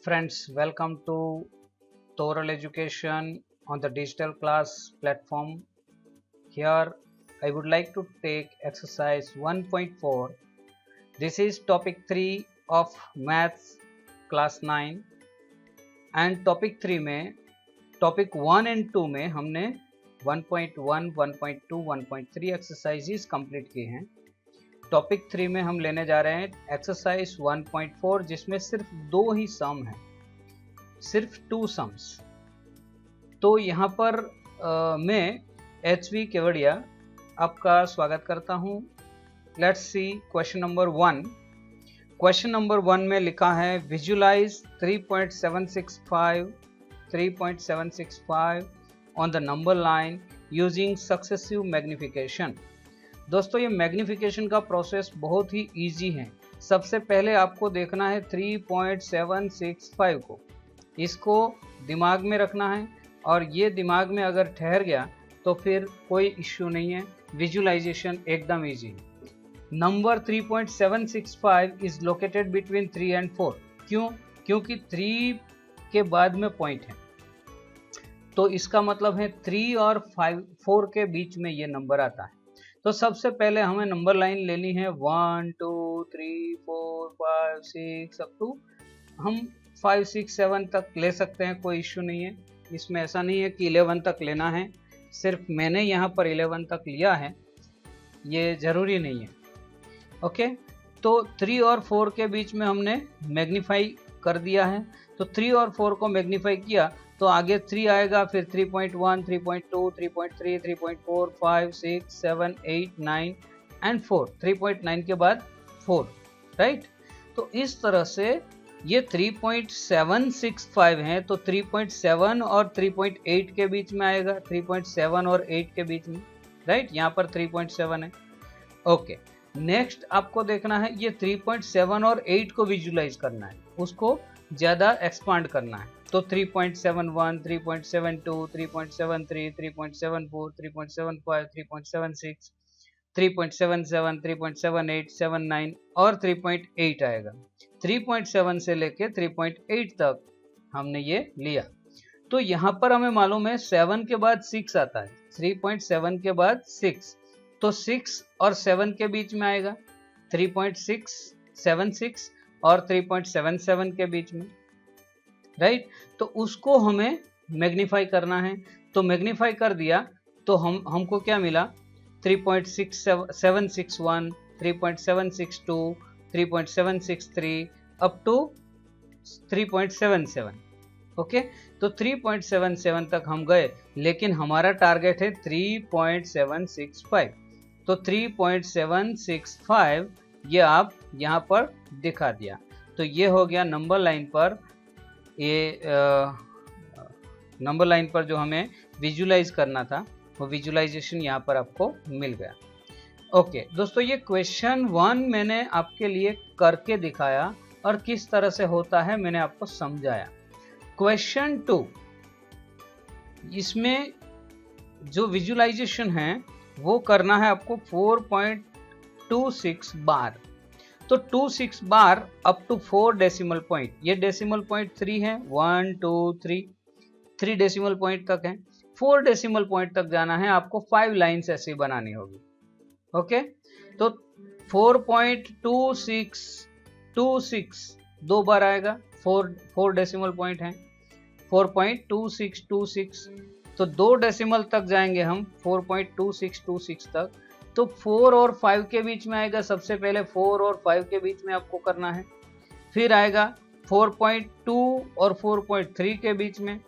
Friends, welcome to Toral Education on the digital class platform. Here, I would like to take exercise 1.4. This is topic 3 of Maths class 9 and topic 3 में topic 1 and 2 में हमने 1.1, 1.2, 1.3 exercises complete की हैं। Topic 3 में हम लेने जा रहे हैं एक्सरसाइज 1.4 जिसमें सिर्फ 2 ही सम है, सिर्फ 2 सम्स। तो यहाँ पर मैं HV केवड़िया आपका स्वागत करता हूँ। Let's see question number 1। Question number 1 में लिखा है visualise 3.765 on the number line using successive magnification. दोस्तों, ये मैग्निफिकेशन का प्रोसेस बहुत ही इजी है। सबसे पहले आपको देखना है 3.765 को, इसको दिमाग में रखना है और ये दिमाग में अगर ठहर गया तो फिर कोई इश्यू नहीं है, विजुलाइजेशन एकदम इजी है। Number 3.765 is located between 3 and 4। क्यों? क्योंकि 3 के बाद में पॉइंट है, तो इसका मतलब है 3 और 4 के बीच में ये नंबर आता है। तो सबसे पहले हमें नंबर लाइन लेनी है 1 2 3 4 5 6 अप टू हम 5 6 7 तक ले सकते हैं, कोई इश्यू नहीं है। इसमें ऐसा नहीं है कि 11 तक लेना है, सिर्फ मैंने यहाँ पर 11 तक लिया है, ये ज़रूरी नहीं है। ओके, तो 3 और 4 के बीच में हमने मैग्नीफाई कर दिया है। तो 3 और 4 को मैग्नीफाई किया तो आगे 3 आएगा, फिर 3.1, 3.2, 3.3, 3.4, 5, 6, 7, 8, 9 एंड 4। 3.9 के बाद 4, राइट। तो इस तरह से ये 3.765 है, तो 3.7 और 3.8 के बीच में आएगा, 3.7 और 8 के बीच में, राइट। यहाँ पर 3.7 है। ओके, नेक्स्ट आपको देखना है ये 3.7 और 8 को विजुलाइज करना है, उसको ज़्यादा एक्सपांड करना है। तो 3.71, 3.72, 3.73, 3.74, 3.75, 3.76, 3.77, 3.78, 79 और 3.8 आएगा। 3.7 से लेके 3.8 तक हमने ये लिया। तो यहाँ पर हमें मालूम है 7 के बाद 6 आता है, 3.7 के बाद 6, तो 6 और 7 के बीच में आएगा 3.676 और 3.77 के बीच में, राइट। तो उसको हमें मैग्नीफाई करना है। तो मैग्नीफाई कर दिया तो हमको क्या मिला, 3.761, 3.762, 3.763 अप टू 3.77। ओके, तो 3.77 तक हम गए, लेकिन हमारा टारगेट है 3.765। तो 3.765 ये आप यहाँ पर दिखा दिया। तो ये हो गया नंबर लाइन पर, ये नंबर लाइन पर जो हमें विजुलाइज करना था वो विजुलाइजेशन यहाँ पर आपको मिल गया। ओके दोस्तों, ये क्वेश्चन 1 मैंने आपके लिए करके दिखाया और किस तरह से होता है मैंने आपको समझाया। क्वेश्चन 2, इसमें जो विजुलाइजेशन है वो करना है आपको 4.26 बार। तो 26 बार अप टू 4 डेसिमल पॉइंट, ये डेसिमल पॉइंट 3 है, 1 2 3 डेसिमल पॉइंट तक है। 4 डेसिमल पॉइंट तक जाना है आपको, 5 लाइन्स ऐसी बनानी होगी। ओके, तो 4.2626 2 बार आएगा, 4 डेसिमल पॉइंट है, 4.2626, तो 2 डेसिमल तक जाएंगे हम 4.2626 तक। तो 4 और 5 के बीच में आएगा, सबसे पहले 4 और 5 के बीच में आपको करना है। फिर आएगा 4.2 और 4.3 के बीच में,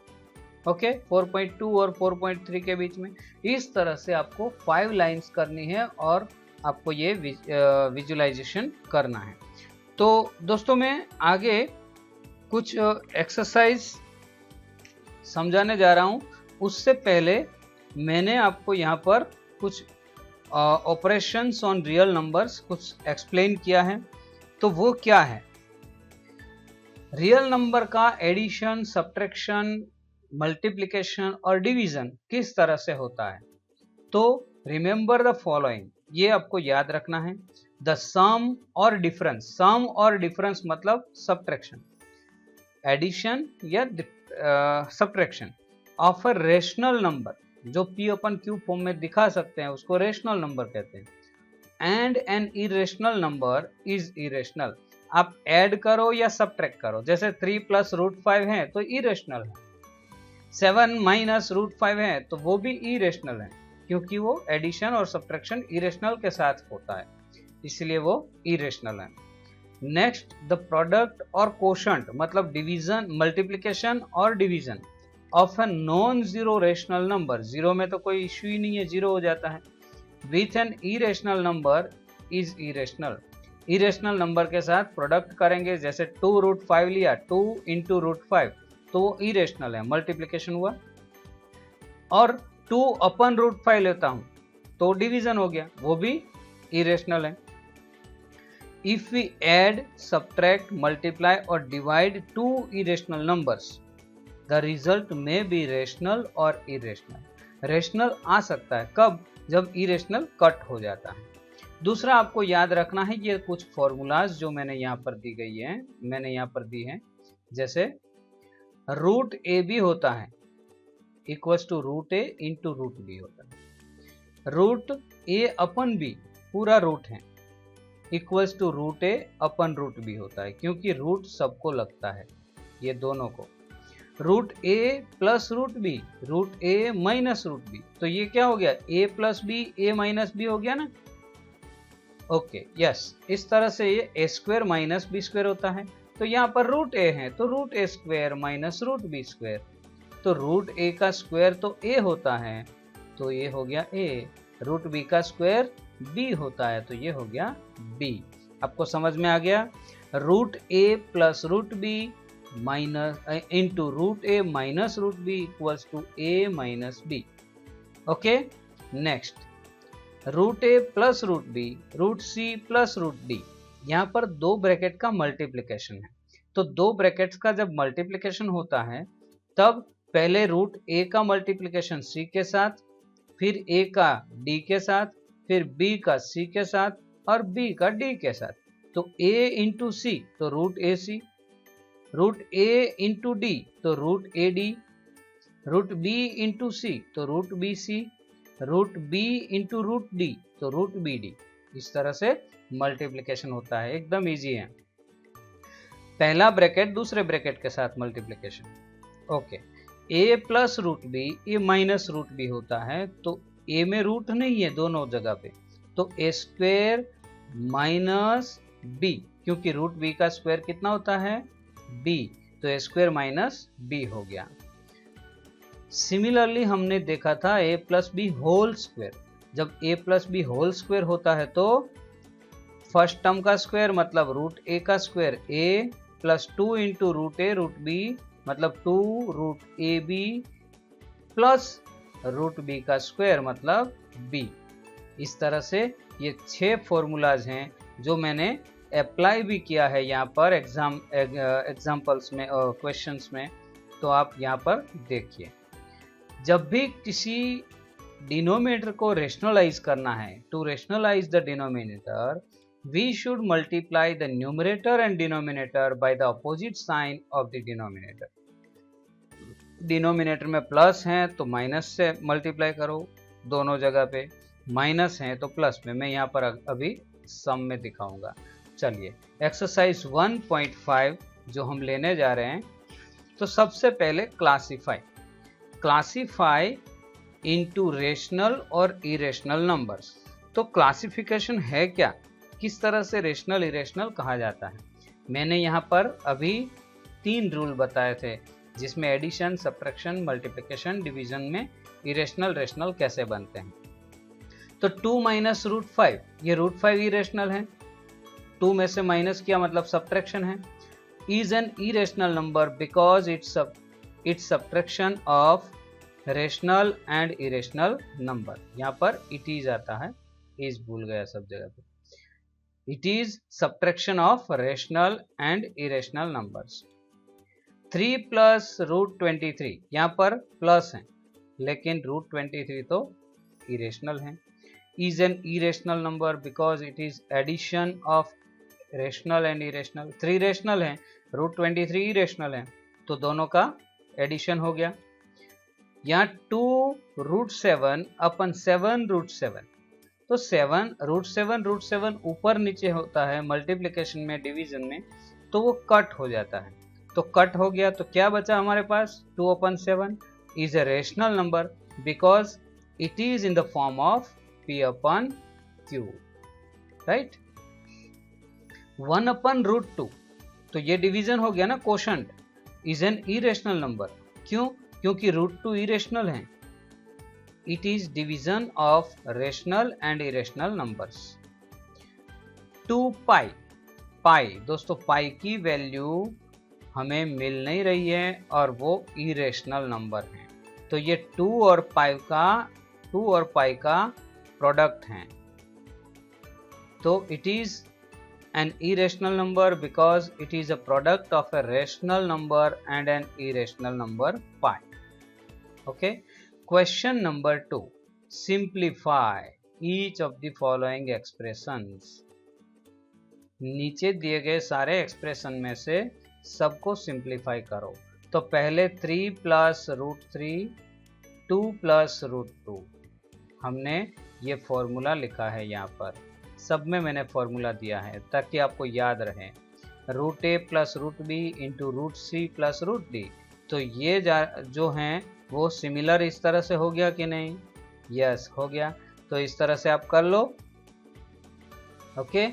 ओके, 4.2 और 4.3 के बीच में। इस तरह से आपको 5 लाइंस करनी है और आपको ये विजुलाइजेशन करना है। तो दोस्तों, मैं आगे कुछ एक्सरसाइज समझाने जा रहा हूँ, उससे पहले मैंने आपको यहाँ पर कुछ ऑपरेशंस ऑन रियल नंबर्स कुछ एक्सप्लेन किया है। तो वो क्या है, रियल नंबर का एडिशन, सब्ट्रैक्शन, मल्टीप्लिकेशन और डिवीजन किस तरह से होता है। तो रिमेंबर द फॉलोइंग, ये आपको याद रखना है। द सम और डिफरेंस, सम और डिफरेंस मतलब सब्ट्रैक्शन, एडिशन या subtraction of a rational number, जो p अपन q फॉर्म में दिखा सकते हैं उसको रेशनल नंबर कहते हैं, and N irrational number is irrational. आप ऐड करो या सब्ट्रैक्ट करो, जैसे 3 प्लस रूट 5 है तो इरेशनल है, 7 माइनस रूट 5 है तो वो भी इरेशनल है, क्योंकि वो एडिशन और सब्ट्रैक्शन इरेशनल के साथ होता है, इसलिए वो इरेशनल है। नेक्स्ट, द प्रोडक्ट और कोशंट मतलब डिवीजन, मल्टीप्लिकेशन और division of a non zero rational number, zero में तो कोई इश्यू ही नहीं है, जीरो हो जाता है, with an irrational number is irrational. Irrational number के साथ प्रोडक्ट करेंगे, जैसे 2 रूट 5 लिया, 2 इंटू रूट 5 तो वो इरेशनल है, मल्टीप्लिकेशन हुआ, और 2 अपन रूट 5 लेता हूं तो डिवीजन हो गया, वो भी इरेशनल है। If we add, subtract, multiply और divide 2 irrational numbers, the result में बी रेशनल और इरेशनल। रेशनल आ सकता है कब, जब इरेशनल कट हो जाता है। दूसरा आपको याद रखना है, ये कुछ फॉर्मूलाज जो मैंने यहाँ पर दी गई है, मैंने यहाँ पर दी है, जैसे रूट ए बी होता है equals to root A into root B होता है, रूट ए अपन बी पूरा रूट है equals to root A upon root B होता है, क्योंकि रूट सबको लगता है, ये दोनों को। Root A plus root B, root A minus root B, तो ये क्या हो गया, A plus B A minus B हो गया ना, ओके यस। इस तरह से ये A square minus B square होता है, तो यहाँ पर रूट ए है तो root A square minus root B square, तो रूट ए का स्क्वायर तो ए होता है, तो ये हो गया ए, रूट बी का स्क्वायर बी होता है, तो ये हो गया बी। आपको समझ में आ गया, root A plus root B minus into root A minus root B equals to A minus B. Okay, next, root A plus root B, root C plus root D, यहाँ पर 2 ब्रैकेट का multiplication है, तो 2 brackets का जब multiplication होता है तब पहले रूट ए का मल्टीप्लिकेशन सी के साथ, फिर ए का डी के साथ, फिर बी का सी के साथ और बी का डी के साथ, तो ए इंटू सी तो root A C, root A into D तो root A D, root B into C तो root B C, root B into root D तो रूट बी डी। इस तरह से मल्टीप्लिकेशन होता है, एकदम इजी है। पहला ब्रैकेट दूसरे ब्रैकेट के साथ multiplication, okay. A plus root B A minus root B होता है, तो ए में रूट नहीं है दोनों जगह पे, तो ए स्क्वायर माइनस बी, क्योंकि रूट बी का स्क्वायर कितना होता है बी, तो ए स्क्वायर माइनस बी हो गया। सिमिलरली हमने देखा था A plus B whole square, जब A plus B whole square होता है तो फर्स्ट टर्म का स्क्वायर मतलब रूट ए का square A plus 2 into root A root B मतलब 2 root A B plus root B का स्क्वायर मतलब बी। इस तरह से ये 6 फॉर्मूलाज हैं जो मैंने अप्लाई भी किया है यहाँ पर एग्जाम्पल्स में और क्वेश्चंस में, तो आप यहाँ पर देखिए। जब भी किसी डिनोमिनेटर को रेशनलाइज करना है, to rationalise the denominator we should multiply the numerator and denominator by the opposite sign of the denominator. Denominator में प्लस है तो माइनस से मल्टीप्लाई करो, दोनों जगह पे माइनस है तो प्लस में। मैं यहाँ पर अभी सम में दिखाऊंगा। चलिए एक्सरसाइज 1.5 जो हम लेने जा रहे हैं, तो सबसे पहले क्लासीफाई इनटू रेशनल और इरेशनल नंबर्स। तो क्लासिफिकेशन है क्या, किस तरह से रेशनल इरेशनल कहा जाता है। मैंने यहाँ पर अभी 3 रूल बताए थे, जिसमें एडिशन, सब्ट्रैक्शन, मल्टीप्लिकेशन, डिवीजन में इरेशनल रेशनल कैसे बनते हैं। तो 2 माइनस रूट 5, ये रूट 5 इरेशनल है, 2 में से माइनस किया मतलब सब्ट्रैक्शन है। Is an irrational number because it's subtraction of rational and irrational number. यहाँ पर इट इज आता है, इज भूल गया सब जगह पे। It is subtraction of rational and irrational numbers. 3 plus root 23, यहाँ पर प्लस है लेकिन रूट 23 तो इरेशनल है। Is an irrational number because it is addition of rational and irrational. 3 rational है, रूट 23 इरेशनल है। तो दोनों का एडिशन हो गया। यहाँ 2√7 अपन 7√7, तो 7√7 ऊपर नीचे होता है मल्टीप्लिकेशन में, डिवीजन में, तो वो कट हो जाता है। तो कट हो गया तो क्या बचा हमारे पास, 2/7 is a rational number because it is in the form of P/Q, right. 1/√2, तो ये डिवीजन हो गया ना, quotient is an irrational number. क्यों? क्योंकि √2 इरेशनल है। It is division of rational and irrational numbers. 2π, pi दोस्तों, पाई की वैल्यू हमें मिल नहीं रही है और वो इरेशनल नंबर है। तो ये 2 और पाई का प्रोडक्ट है। तो it is an irrational number because it is a product of a rational number and an irrational number pi. Okay, question number 2, simplify each of the following expressions. नीचे दिए गए सारे एक्सप्रेशन में से सबको सिंप्लीफाई करो। तो पहले 3 + √3, 2 + √2, हमने ये फॉर्मूला लिखा है, यहाँ पर सब में मैंने फॉर्मूला दिया है ताकि आपको याद रहे। √a + √b into √c + √d, तो ये जो हैं वो सिमिलर इस तरह से हो गया कि नहीं? यस, हो गया। तो इस तरह से आप कर लो। ओके,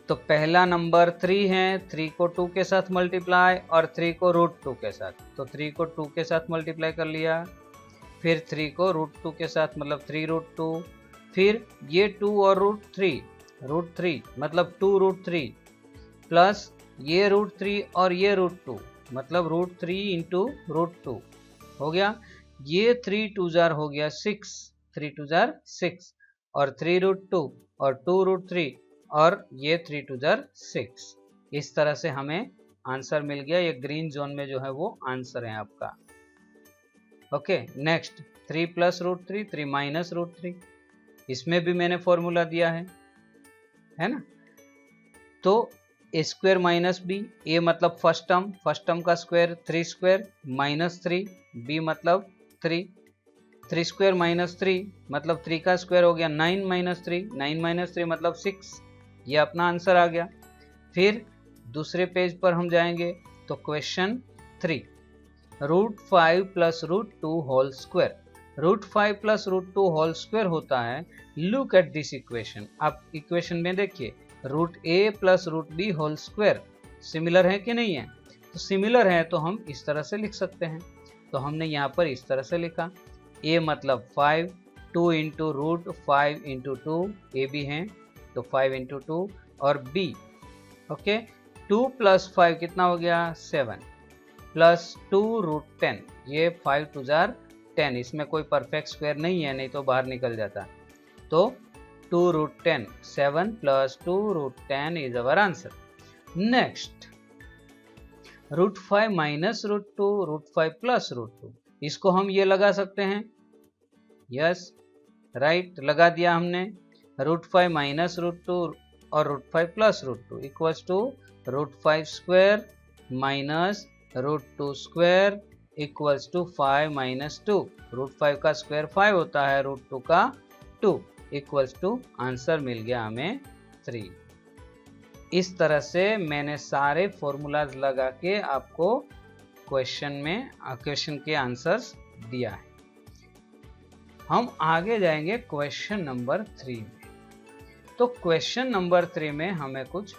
तो पहला नंबर 3 है, 3 को 2 के साथ मल्टीप्लाई और 3 को √2 के साथ, तो 3 को 2 के साथ मल्टीप्लाई कर लिया, फिर 3 को √2 के साथ मतलब 3√2, फिर ये 2 और √3 मतलब 2√3 प्लस ये √3 और ये √2 मतलब √3 इंटू √2 हो गया। ये 3 2 जार हो गया 6, 3 2 जार 6 और 3√2 और 2√3 और ये 3 2 जार 6। इस तरह से हमें आंसर मिल गया। ये ग्रीन जोन में जो है वो आंसर है आपका। ओके, नेक्स्ट 3 + √3, 3 - √3, इसमें भी मैंने फॉर्मूला दिया है ना। तो a² - b, a मतलब फर्स्ट टर्म का स्क्वायर 3² -3, b मतलब 3, 3² - 3 मतलब 3 का स्क्वायर हो गया 9 - 3, 9 - 3 मतलब 6। ये अपना आंसर आ गया। फिर दूसरे पेज पर हम जाएंगे तो question 3, √5 + √2 whole square. √5 + √2 whole square होता है। लुक एट दिस इक्वेशन, आप इक्वेशन में देखिए, √a + √b whole square similar है कि नहीं है? तो सिमिलर है तो हम इस तरह से लिख सकते हैं। तो हमने यहाँ पर इस तरह से लिखा, a मतलब 5, 2 इंटू √5 इंटू 2, a भी हैं तो 5 इंटू 2 और b। ओके, 2 + 5 कितना हो गया 7 प्लस 2√10, ये 5 2 जार 10, इसमें कोई परफेक्ट स्क्वायर नहीं है, नहीं तो बाहर निकल जाता। तो 2√10, 7 + 2√10 इज अवर आंसर। नेक्स्ट √5 - √2, √5 + √2, इसको हम ये लगा सकते हैं। यस, राइट, लगा दिया हमने। √5 - √2 और √5 + √2 इक्वल्स टू √5² - √2² इक्वल्स टू 5 - 2। √5 का स्क्वायर 5 होता है, √2 का 2 इक्वल्स टू आंसर मिल गया हमें 3। इस तरह से मैंने सारे फॉर्मूलाज लगा के आपको क्वेश्चन के आंसर्स दिया है। हम आगे जाएंगे क्वेश्चन नंबर 3 में। तो क्वेश्चन नंबर 3 में हमें कुछ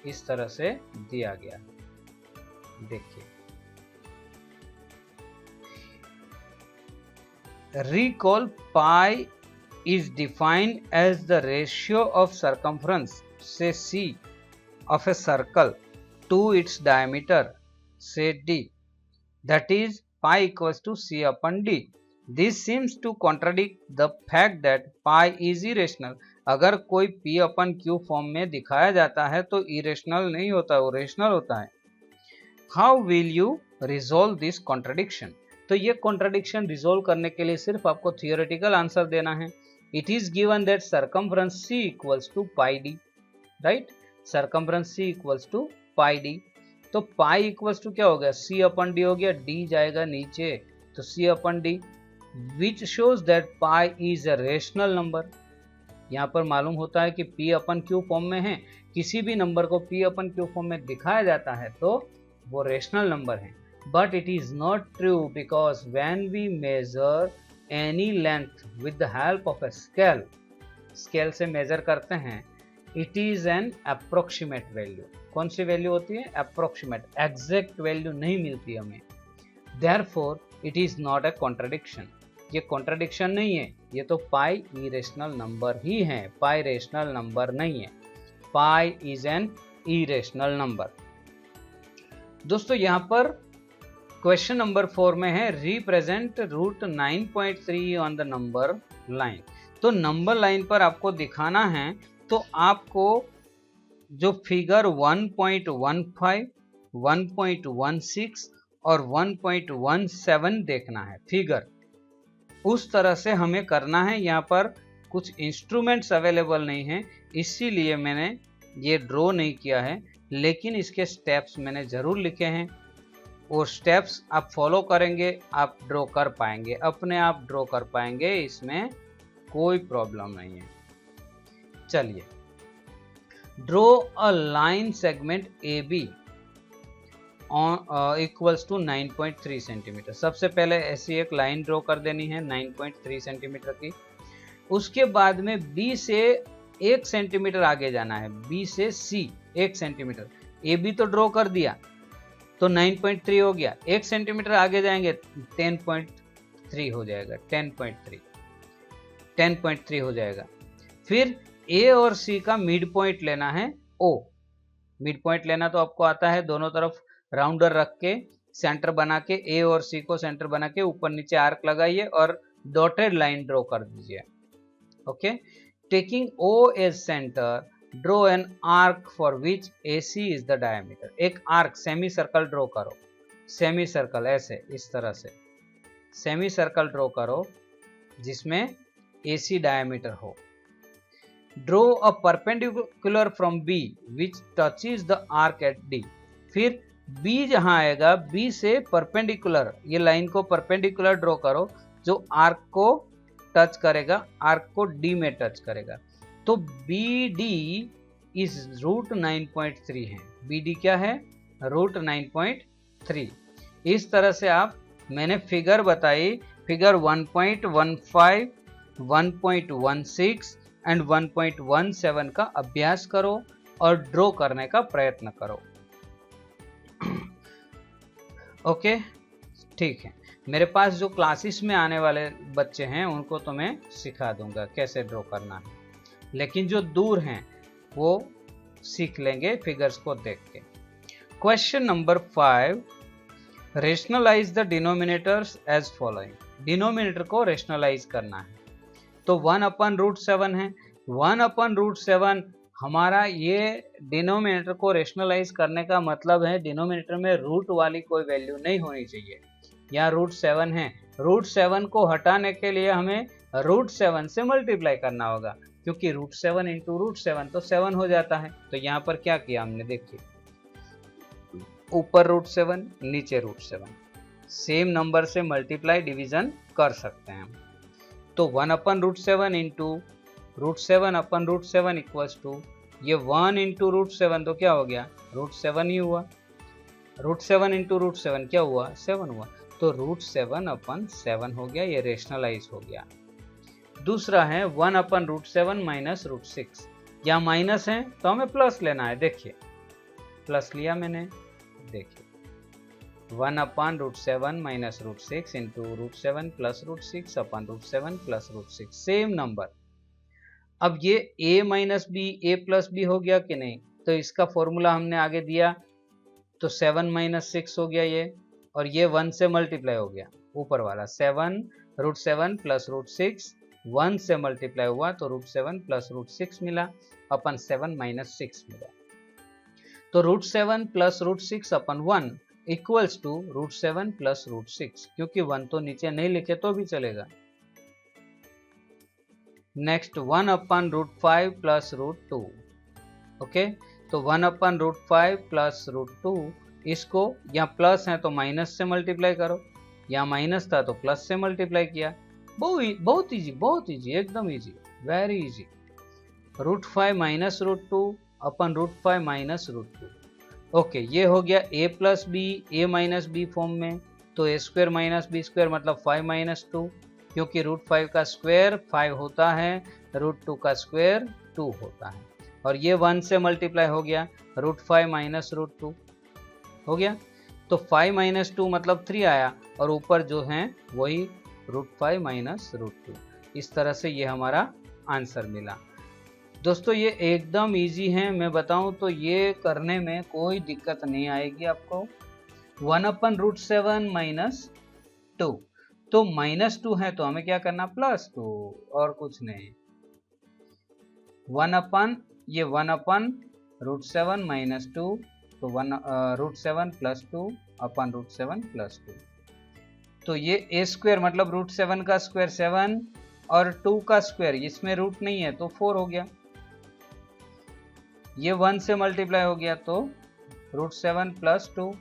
इस तरह से दिया गया, देखिए। Recall pi is defined as the ratio of circumference, say C, of a circle to its diameter, say D, that is pi equals to C/D. This seems to contradict the fact that pi is irrational. अगर कोई P/Q form में दिखाया जाता है तो irrational नहीं होता, वो रेशनल होता है। How will you resolve this contradiction? तो ये कॉन्ट्रडिक्शन रिजोल्व करने के लिए सिर्फ आपको थियोरेटिकल आंसर देना है। It is given that circumference C equals to pi D, right, circumference C equals to pi D. तो पाई इक्वल्स टू क्या हो गया, सी अपन डी हो गया, डी जाएगा नीचे तो सी अपन D, which shows that pi is a rational number. यहाँ पर मालूम होता है कि पी अपन क्यू फॉर्म में है, किसी भी नंबर को पी अपन क्यू फॉर्म में दिखाया जाता है तो वो रेशनल नंबर है। But it is not true because when we measure any length with the help of a scale, scale से मेजर करते हैं, it is an approximate value. कौन सी वैल्यू होती है, अप्रोक्सीमेट, एग्जैक्ट वैल्यू नहीं मिलती हमें। Therefore it is not a contradiction, ये कॉन्ट्रडिक्शन नहीं है, ये तो पाई इरेशनल नंबर ही है, पाई रेशनल नंबर नहीं है, pi is an irrational number. दोस्तों यहाँ पर क्वेश्चन नंबर 4 में है represent root 9.3 on the number line. तो नंबर लाइन पर आपको दिखाना है, तो आपको जो फिगर 1.15, 1.16 और 1.17 देखना है फिगर, उस तरह से हमें करना है। यहाँ पर कुछ इंस्ट्रूमेंट्स अवेलेबल नहीं है, इसीलिए मैंने ये ड्रॉ नहीं किया है, लेकिन इसके स्टेप्स मैंने जरूर लिखे हैं। वो स्टेप्स आप फॉलो करेंगे, आप ड्रॉ कर पाएंगे, अपने आप ड्रॉ कर पाएंगे, इसमें कोई प्रॉब्लम नहीं है। चलिए, draw a line segment A B equals to 9.3 centimetre. सबसे पहले ऐसी एक लाइन ड्रॉ कर देनी है 9.3 सेंटीमीटर की। उसके बाद में बी से 1 सेंटीमीटर आगे जाना है, बी से सी 1 सेंटीमीटर। ए बी तो ड्रॉ कर दिया तो 9.3 हो गया, 1 सेंटीमीटर आगे जाएंगे 10.3 हो जाएगा, 10.3 हो जाएगा। फिर ए और सी का मिड पॉइंट लेना है ओ, मिड पॉइंट लेना तो आपको आता है, दोनों तरफ राउंडर रख के सेंटर बना के, ए और सी को सेंटर बना के ऊपर नीचे आर्क लगाइए और डॉटेड लाइन ड्रॉ कर दीजिए। Okay, taking O as centre, draw an arc for which A C is the diameter. एक आर्क, सेमी सर्कल ड्रॉ करो, सेमी सर्कल ऐसे, इस तरह से सेमी सर्कल ड्रॉ करो जिसमें ए सी डायमीटर हो। Draw a perpendicular from B which touches the arc at D. फिर बी जहां आएगा, बी से परपेंडिकुलर, ये लाइन को परपेंडिकुलर ड्रॉ करो जो आर्क को टच करेगा, आर्क को डी में टच करेगा। तो बी डी इज रूट 9.3 है, बी डी क्या है, रूट 9.3। इस तरह से आप, मैंने फिगर बताई, फिगर 1.15, 1.16 एंड 1.17 का अभ्यास करो और ड्रॉ करने का प्रयत्न करो। ओके, ठीक है। मेरे पास जो क्लासेस में आने वाले बच्चे हैं उनको तो मैं सिखा दूंगा कैसे ड्रॉ करना है, लेकिन जो दूर हैं वो सीख लेंगे फिगर्स को देख के। Question number 5, rationalise the denominators as following. Denominator को रेशनलाइज करना है, तो 1/√7 है, 1/√7 हमारा ये डिनोमिनेटर को रेशनलाइज करने का मतलब है डिनोमिनेटर में रूट वाली कोई वैल्यू नहीं होनी चाहिए। यहाँ √7 है, √7 को हटाने के लिए हमें √7 से मल्टीप्लाई करना होगा, क्योंकि √7 इंटू √7 तो 7 हो जाता है। तो यहाँ पर क्या किया हमने, देखिए, ऊपर √7 नीचे √7, सेम नंबर से मल्टीप्लाई डिवीजन कर सकते हैं हम। तो 1/√7 इंटू √7/√7 इक्वल्स टू, ये 1 इंटू √7 तो क्या हो गया, √7 ही हुआ, √7 इंटू √7 क्या हुआ, 7 हुआ, तो √7/7 हो गया, ये रेशनलाइज हो गया। दूसरा है 1/√7 माइनस √6, यहाँ माइनस है तो हमें प्लस लेना है, देखिए प्लस लिया मैंने, देखिए 1/√7 minus √6 into √7 plus √6 upon √7 plus √6, same number. अब ये a minus B, a plus B हो गया कि नहीं, तो इसका फॉर्मूला हमने आगे दिया, तो 7 माइनस 6 हो गया ये, और ये 1 से मल्टीप्लाई हो गया, ऊपर वाला 7 √7 प्लस √6, 1 से मल्टीप्लाई हुआ तो √7 प्लस √6 मिला, अपन 7 माइनस 6 मिला। तो √7 प्लस √6 अपन 1 इक्वल्स टू √7 प्लस √6, क्योंकि 1 तो नीचे नहीं लिखे तो भी चलेगा। नेक्स्ट 1/√5 प्लस √2, ओके, तो 1/√5 प्लस √2 इसको यहाँ प्लस है तो माइनस से मल्टीप्लाई करो, यहाँ माइनस था तो प्लस से मल्टीप्लाई किया। बहुत इजी, एकदम easy, very easy. √5 minus √2 upon √5 minus √2। Okay, ये हो गया a plus B, a minus B form में, तो a square minus B square मतलब 5 माइनस 2, क्योंकि √5 का स्क्वायर 5 होता है, √2 का स्क्वायर 2 होता है, और ये 1 से मल्टीप्लाई हो गया, √5 माइनस √2 हो गया, तो 5 माइनस 2 मतलब 3 आया, और ऊपर जो है वही √5 माइनस √2। इस तरह से ये हमारा आंसर मिला। दोस्तों ये एकदम इजी है, मैं बताऊं तो ये करने में कोई दिक्कत नहीं आएगी आपको। 1/√7 माइनस 2, तो माइनस 2 है तो हमें क्या करना, +2, और कुछ नहीं। 1/√7 माइनस 2, तो √7 + 2 √7 + 2, तो ये a स्क्वायर मतलब √7 का स्क्वायर 7 और 2 का स्क्वायर, इसमें रूट नहीं है तो 4 हो गया। ये 1 से मल्टीप्लाई हो गया तो √7 + 2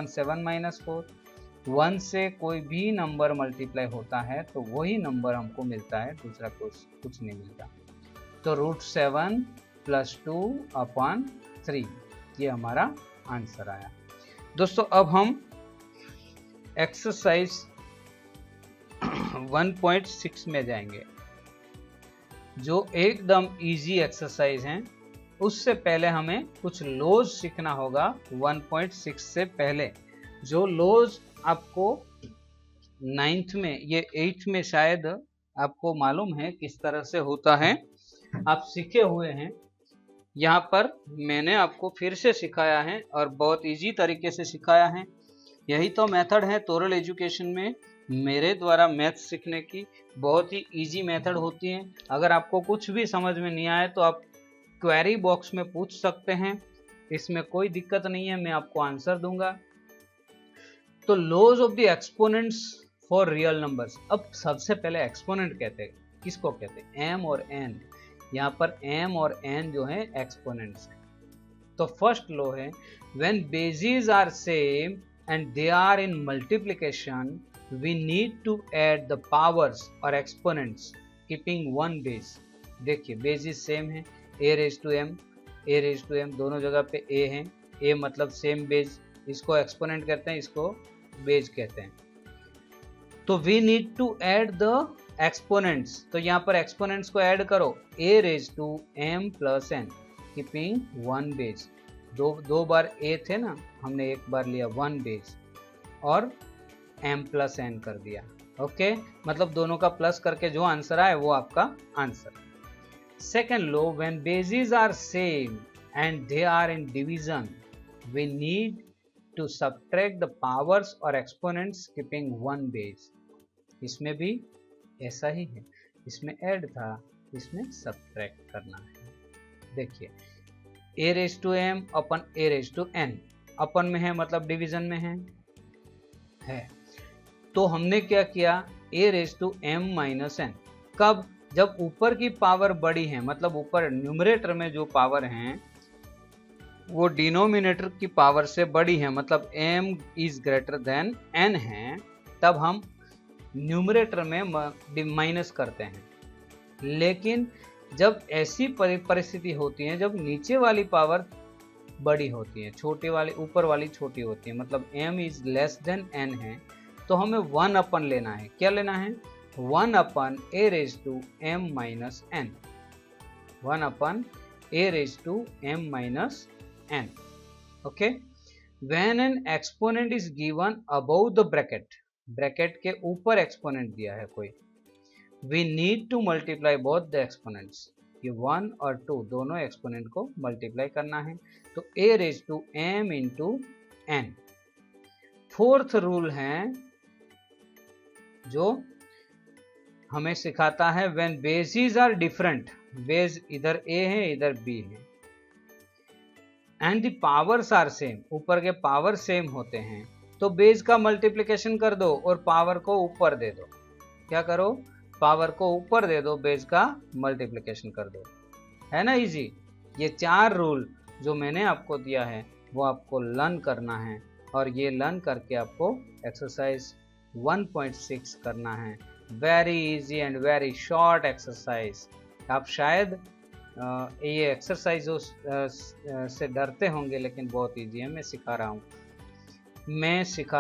7 - 4। 1 से कोई भी नंबर मल्टीप्लाई होता है तो वही नंबर हमको मिलता है, दूसरा कुछ नहीं मिलता। तो √7 + 2 3, ये हमारा आंसर आया। दोस्तों अब हम एक्सरसाइज 1.6 में जाएंगे, जो एकदम इजी एक्सरसाइज हैं। उससे पहले हमें कुछ लॉज सीखना होगा 1.6 से पहले। जो लॉज आपको 9th में, ये 8th में शायद आपको मालूम है किस तरह से होता है, आप सीखे हुए हैं। यहाँ पर मैंने आपको फिर से सिखाया है और बहुत इजी तरीके से सिखाया है। यही तो मेथड है तोरल एजुकेशन में, मेरे द्वारा मैथ सीखने की बहुत ही इजी मेथड होती है। अगर आपको कुछ भी समझ में नहीं आए तो आप क्वेरी बॉक्स में पूछ सकते हैं, इसमें कोई दिक्कत नहीं है, मैं आपको आंसर दूंगा। तो laws of the exponents for real numbers. अब सबसे पहले एक्सपोनेंट कहते हैं, किसको कहते हैं, m और n। यहाँ पर m और n जो है एक्सपोनेंट्स हैं। तो फर्स्ट लॉ है, when basis are same and they are in multiplication we need to add the powers और एक्सपोनेंट्स कीपिंग वन बेस। देखिए बेसिस सेम है, a⁻m दोनों जगह पे a है, a मतलब सेम बेस, इसको एक्सपोनेंट कहते हैं, इसको बेस कहते हैं। तो we need to add the exponents, तो यहाँ पर एक्सपोनेंट्स को ऐड करो, a⁻m + n keeping one base. दो बार a थे ना, हमने एक बार लिया वन बेस और m + n कर दिया। ओके, मतलब दोनों का प्लस करके जो आंसर आए वो आपका answer. Second law, when bases are same and they are in division, we need to subtract the powers or exponents keeping one base. इसमें भी ऐसा ही है, इसमें ऐड था, इसमें subtract करना है। देखिए a⁻m अपन a⁻n अपन में है मतलब डिवीजन में है। तो हमने क्या किया, a⁻m - n। कब, जब ऊपर की पावर बड़ी है, मतलब ऊपर न्यूमरेटर में जो पावर है वो डिनोमिनेटर की पावर से बड़ी है, मतलब m is greater than n है, तब हम न्यूमरेटर में माइनस करते हैं। लेकिन जब ऐसी परिस्थिति होती है जब नीचे वाली पावर बड़ी होती है, छोटे वाली ऊपर वाली छोटी होती है, मतलब m is less than n है, तो हमें 1 लेना है। क्या लेना है, 1/a⁻m - n, 1/a⁻m - n। Okay, when an exponent is given above the bracket के ऊपर एक्सपोनेंट दिया है कोई, we need to multiply both the exponents, ये 1 और 2 दोनों एक्सपोनेंट को मल्टीप्लाई करना है, तो a⁻m × n। फोर्थ रूल है जो हमें सिखाता है, when basis are different, base इधर a है इधर b है, and the powers are same, ऊपर के पावर सेम होते हैं, तो बेस का मल्टीप्लिकेशन कर दो और पावर को ऊपर दे दो। क्या करो, पावर को ऊपर दे दो, बेस का मल्टीप्लिकेशन कर दो, है ना इजी। ये 4 रूल जो मैंने आपको दिया है वो आपको लर्न करना है, और ये लर्न करके आपको एक्सरसाइज 1.6 करना है। Very easy and very short exercise. आप शायद ये एक्सरसाइज से डरते होंगे, लेकिन बहुत इजी है। मैं सिखा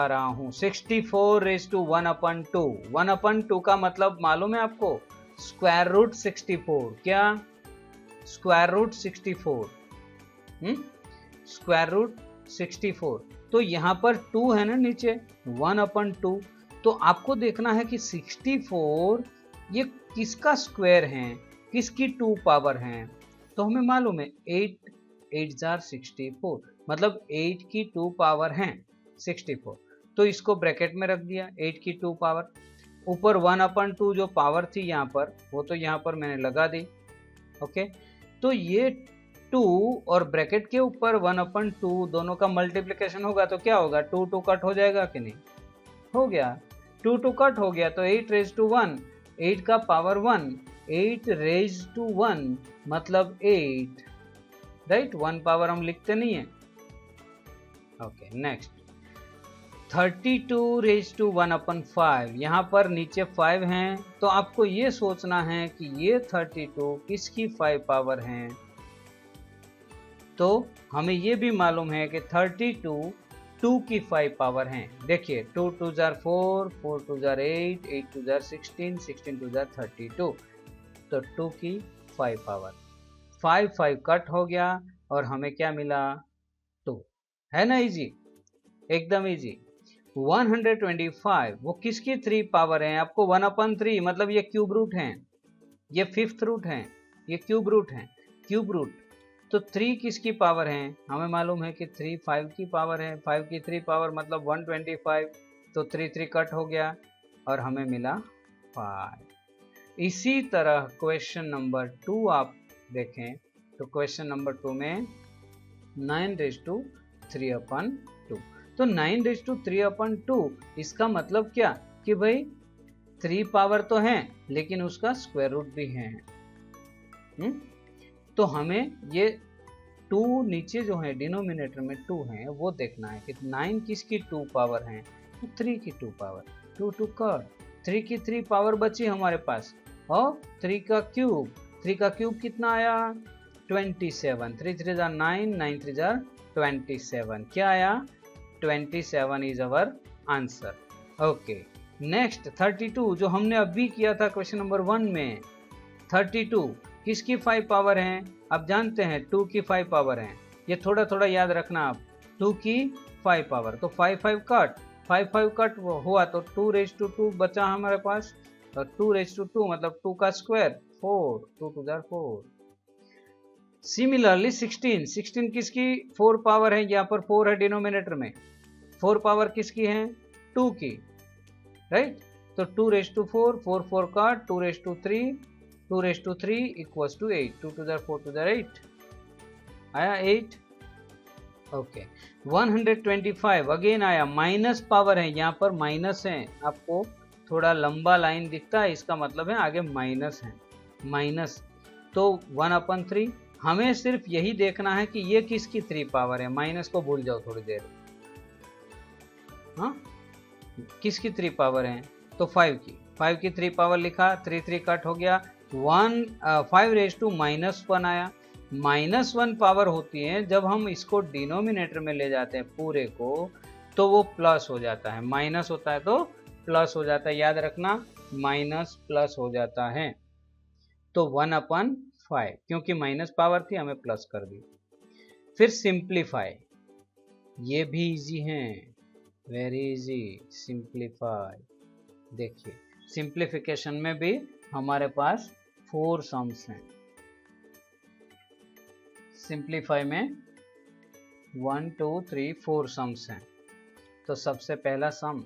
रहा हूँ 64 रेज टू 1/2। 1/2 का मतलब मालूम है आपको? Square root 64। क्या? Square root 64। Square root 64। तो यहाँ पर 2 है ना नीचे, 1/2। तो आपको देखना है कि 64 ये किसका स्क्वायर है, किसकी 2 पावर है। तो हमें मालूम है 8 8 जार 64, मतलब 8 की 2 पावर है 64। तो इसको ब्रैकेट में रख दिया, 8 की 2 पावर। ऊपर 1/2 जो पावर थी यहाँ पर, वो तो यहाँ पर मैंने लगा दी। ओके, तो ये 2 और ब्रैकेट के ऊपर 1/2 दोनों का मल्टीप्लिकेशन होगा तो क्या होगा? 2 2 कट हो जाएगा कि नहीं? हो गया। 2 2 कट हो गया तो 8 रेज टू 1, 8 का पावर 1, 8 रेज टू 1 मतलब 8, राइट? 1 पावर हम लिखते नहीं है। Okay, next 32 raise to 1/5। यहाँ पर नीचे 5 हैं, तो आपको ये सोचना है कि ये 32 किसकी 5 पावर हैं। तो हमें ये भी मालूम है कि 32 2 की 5 पावर हैं। देखिए 2 2 जार 4, 4 2 जार 8, 8 2 जार 16, 16 2 जार 32। तो 2 की 5 पावर, 5 5 कट हो गया और हमें क्या मिला? 2। है ना इजी? एकदम इजी। 125 वो किसकी 3 पावर है? आपको 1/3 मतलब ये क्यूब रूट हैं, ये 5th रूट हैं, ये क्यूब रूट हैं, क्यूब रूट। तो 3 किसकी पावर है? हमें मालूम है कि 3 5 की पावर है, 5 की 3 पावर मतलब 125। तो 3 3 कट हो गया और हमें मिला 5। इसी तरह क्वेश्चन नंबर 2 आप देखें तो क्वेश्चन नंबर 2 में 9 रेज टू 3/2। तो 9 रेज टू 3/2 इसका मतलब क्या कि भाई 3 पावर तो है लेकिन उसका स्क्वायर रूट भी है। तो हमें ये 2 नीचे जो है डिनोमिनेटर में 2 है वो देखना है कि 9 किसकी 2 पावर है? तो 3 की 2 पावर। 2 2 कट, 3 की 3 पावर बची हमारे पास, और 3 का क्यूब। 3 का क्यूब कितना आया? 27। 3 3 जार 9, 9 3 जार 27। क्या आया? 27 is our answer. Okay, next 32 जो हमने अभी किया था क्वेश्चन नंबर 1 में। 32 किसकी 5 पावर है? आप जानते हैं 2 की 5 पावर है। ये थोड़ा थोड़ा याद रखना आप, 2 की 5 पावर। तो 5 5 कट, 5 5 कट हुआ तो 2 रेज टू 2 बचा हमारे पास। तो 2 रेज टू 2 मतलब 2 का स्क्वायर 4, 2 2 जार 4। सिमिलरली 16, 16 किसकी 4 पावर है? यहाँ पर 4 है डिनोमिनेटर में, 4 पावर किसकी है? 2 की, राइट? तो 2 रेज टू 4, 4 4 का 2 raise to 3, 2 raise to 3 equals to 8। 2 2 जार 4 2 जार 8 आया 8। ओके, 125 अगेन आया, माइनस पावर है, यहाँ पर माइनस है। आपको थोड़ा लंबा लाइन दिखता है, इसका मतलब है आगे माइनस है, माइनस। तो 1/3 हमें सिर्फ यही देखना है कि ये किसकी 3 पावर है। माइनस को भूल जाओ थोड़ी देर। हाँ, किसकी 3 पावर है? तो 5 की। 5 की 3 पावर लिखा, 3 3 कट हो गया, 5 रेज टू -1 आया। -1 पावर होती है जब हम इसको डिनोमिनेटर में ले जाते हैं पूरे को, तो वो प्लस हो जाता है। माइनस होता है तो प्लस हो जाता है, याद रखना, माइनस प्लस हो जाता है। तो 1/5 क्योंकि माइनस पावर थी हमें प्लस कर दी। फिर सिंप्लीफाई, ये भी इजी है, वेरी इजी। सिंप्लीफाई, देखिए सिंप्लीफिकेशन में भी हमारे पास 4 सम्स हैं। सिंप्लीफाई में 1 2 3 4 सम्स हैं। तो सबसे पहला सम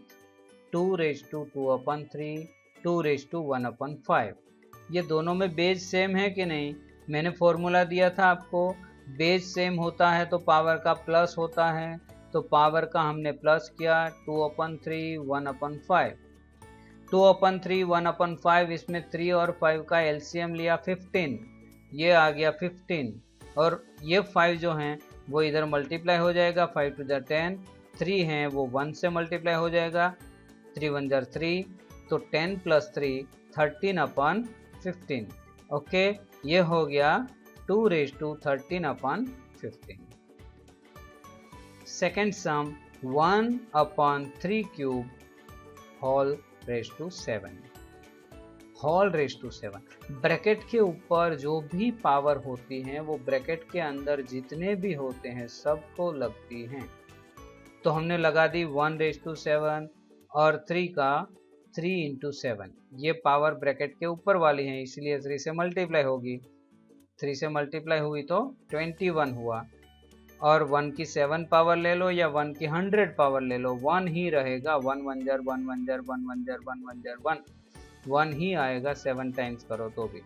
2 रेज टू 2/3, 2 रेज टू 1/5। ये दोनों में बेज सेम है कि नहीं? मैंने फॉर्मूला दिया था आपको, बेज सेम होता है तो पावर का प्लस होता है। तो पावर का हमने प्लस किया, 2/3 1/5। 2/3 1/5, इसमें 3 और 5 का एलसीएम लिया 15, ये आ गया 15। और ये 5 जो हैं वो इधर मल्टीप्लाई हो जाएगा, 5 टू जार 10, 3 है वो 1 से मल्टीप्लाई हो जाएगा, 3 1 जार 3, तो 10 प्लस 3 13 अपन 15। ओके, ये हो गया 2 रेज टू 13 अपन 15। सेकेंड सम 1 अपन 3 cube whole raise to 7, whole raise to 7। Bracket के ऊपर जो भी पावर होती हैं वो ब्रैकेट के अंदर जितने भी होते हैं सबको लगती हैं। तो हमने लगा दी 1 रेज टू 7 और 3 का 3 इंटू 7, ये पावर ब्रैकेट के ऊपर वाली है इसलिए 3 से मल्टीप्लाई होगी, 3 से मल्टीप्लाई हुई तो 21 हुआ। और 1 की 7 पावर ले लो या 1 की 100 पावर ले लो, 1 ही रहेगा। 1 1 जार 1 1 जार 1 1 जार 1 1 जार 1, 1 ही आएगा 7 टाइम्स करो तो भी,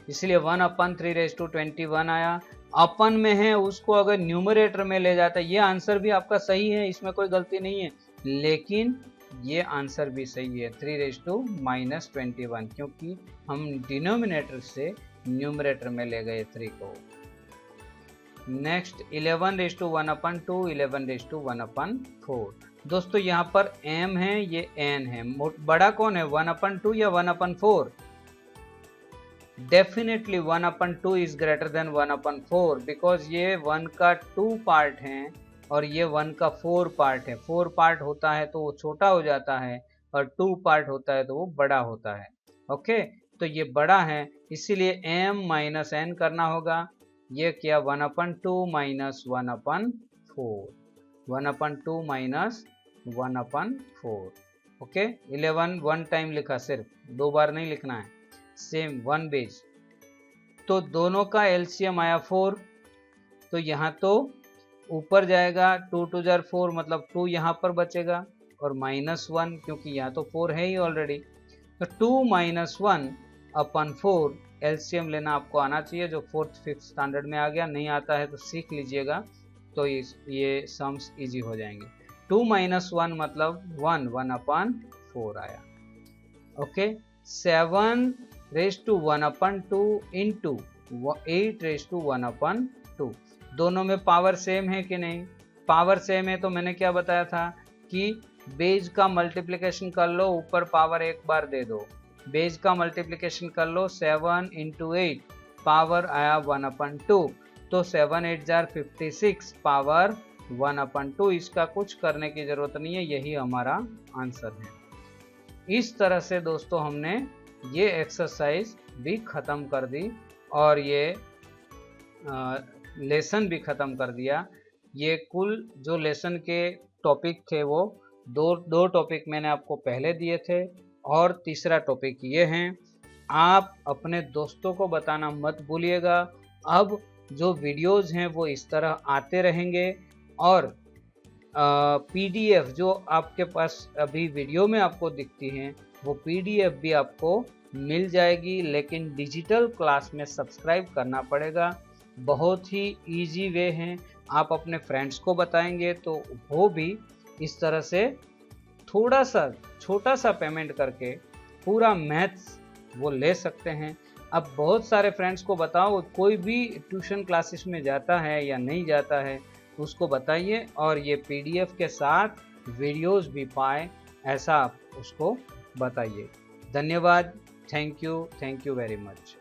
इसलिए 1 अपन 3 रेज टू 21 आया। अपन में है उसको अगर न्यूमरेटर में ले जाता है, ये आंसर भी आपका सही है, इसमें कोई गलती नहीं है, लेकिन ये आंसर भी सही है 3 रेज टू माइनस 21, क्योंकि हम डिनोमिनेटर से न्यूमरेटर में ले गए 3 को। Next 11 raise to 1 upon 2, 11 raise to 1 upon 4। दोस्तों यहाँ पर m है, ये n है, बड़ा कौन है 1 अपन 2 या 1 upon 4? Definitely 1 upon 2 is greater than 1 upon 4, because ये 1 का 2 पार्ट है और ये 1 का 4 पार्ट है। 4 पार्ट होता है तो वो छोटा हो जाता है और 2 पार्ट होता है तो वो बड़ा होता है। ओके, तो ये बड़ा है इसीलिए m माइनस n करना होगा। ये क्या 1 upon 2 minus 1 upon 4, 1 upon 2 minus 1 upon 4। Okay, 11 1 time लिखा, सिर्फ 2 बार नहीं लिखना है, सेम 1 बेज। तो दोनों का एलसीएम आया 4, तो यहाँ तो ऊपर जाएगा 2 2 जार 4, मतलब 2 यहाँ पर बचेगा और माइनस 1 क्योंकि यहाँ तो 4 है ही ऑलरेडी। तो 2 माइनस 1 अपन 4, एलसीएम लेना आपको आना चाहिए, जो 4th 5th स्टैंडर्ड में आ गया, नहीं आता है तो सीख लीजिएगा, तो ये सम्स इजी हो जाएंगे। 2 माइनस 1 मतलब 1, 1 अपन 4 आया। Okay, 7 raise to 1 upon 2 into 8 raise to 1 upon 2। दोनों में पावर सेम है कि नहीं? पावर सेम है तो मैंने क्या बताया था कि बेज का मल्टीप्लिकेशन कर लो, ऊपर पावर एक बार दे दो। बेज का मल्टीप्लिकेशन कर लो, 7 इंटू 8, पावर आया 1 अपन 2, तो 7 8 जार 56, पावर 1 अपन 2। इसका कुछ करने की जरूरत नहीं है, यही हमारा आंसर है। इस तरह से दोस्तों हमने ये एक्सरसाइज भी ख़त्म कर दी और ये लेसन भी ख़त्म कर दिया। ये कुल जो लेसन के टॉपिक थे वो दो टॉपिक मैंने आपको पहले दिए थे और तीसरा टॉपिक ये हैं। आप अपने दोस्तों को बताना मत भूलिएगा। अब जो वीडियोज़ हैं वो इस तरह आते रहेंगे और पीडीएफ जो आपके पास अभी वीडियो में आपको दिखती हैं वो पीडीएफ भी आपको मिल जाएगी, लेकिन डिजिटल क्लास में सब्सक्राइब करना पड़ेगा। बहुत ही इजी वे हैं, आप अपने फ्रेंड्स को बताएंगे तो वो भी इस तरह से थोड़ा सा छोटा सा पेमेंट करके पूरा मैथ्स वो ले सकते हैं। अब बहुत सारे फ्रेंड्स को बताओ, कोई भी ट्यूशन क्लासेस में जाता है या नहीं जाता है उसको बताइए और ये पीडीएफ के साथ वीडियोस भी पाए, ऐसा आप उसको बताइए। धन्यवाद, थैंक यू वेरी मच।